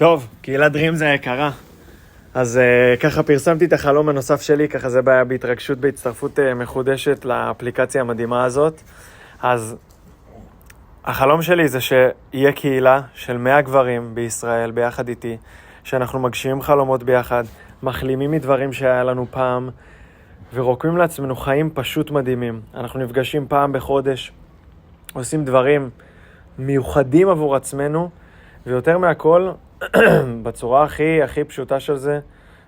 טוב, קהילת דרימס היקרה. אז ככה פרסמתי את החלום הנוסף שלי, ככה זה בעיה בהתרגשות בהצטרפות מחודשת לאפליקציה המדהימה הזאת. אז החלום שלי זה שיהיה קהילה של 100 גברים בישראל ביחד איתי, שאנחנו מגשימים חלומות ביחד, מחלימים מדברים שהיה לנו פעם, ורוקמים לעצמנו חיים פשוט מדהימים. אנחנו נפגשים פעם בחודש, עושים דברים מיוחדים עבור עצמנו, ויותר מהכל, בצורה הכי פשוטה של זה,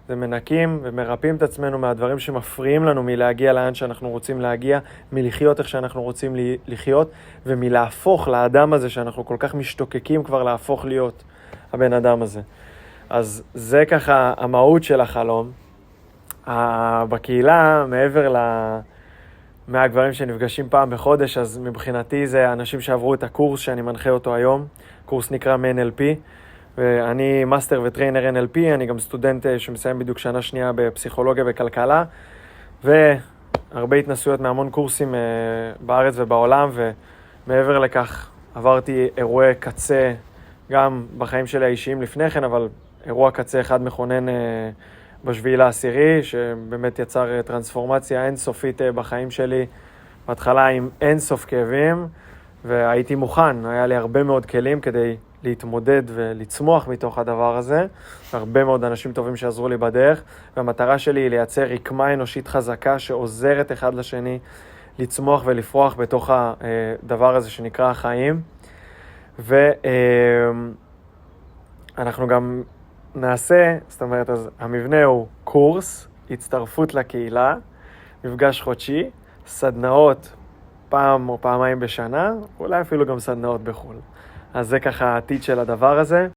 זה מנקים ומרפאים את עצמנו מהדברים שמפריעים לנו מלהגיע לאן שאנחנו רוצים להגיע, מלחיות איך שאנחנו רוצים לחיות, ומלהפוך לאדם הזה שאנחנו כל כך משתוקקים כבר להפוך להיות הבן אדם הזה. אז זה ככה המהות של החלום. בקהילה, מעבר מהגברים שנפגשים פעם בחודש, אז מבחינתי זה אנשים שעברו את הקורס שאני מנחה אותו היום. קורס נקרא NLP, ואני מאסטר וטריינר NLP, אני גם סטודנט שמסיים בדיוק שנה שנייה בפסיכולוגיה וכלכלה, והרבה התנסויות מהמון קורסים בארץ ובעולם, ומעבר לכך עברתי אירועי קצה גם בחיים שלי האישיים לפני כן, אבל אירוע קצה אחד מכונן בשביעי לעשירי, שבאמת יצר טרנספורמציה אינסופית בחיים שלי, בהתחלה עם אינסוף כאבים, והייתי מוכן, היה לי הרבה מאוד כלים כדי להתמודד ולצמוח מתוך הדבר הזה, הרבה מאוד אנשים טובים שעזרו לי בדרך, והמטרה שלי היא לייצר רקמה אנושית חזקה שעוזרת אחד לשני לצמוח ולפרוח בתוך הדבר הזה שנקרא החיים, ואנחנו גם נעשה, זאת אומרת, אז המבנה הוא קורס, הצטרפות לקהילה, מפגש חודשי, סדנאות פעם או פעמיים בשנה, אולי אפילו גם סדנאות בחו"ל. אז זה ככה העתיד של הדבר הזה.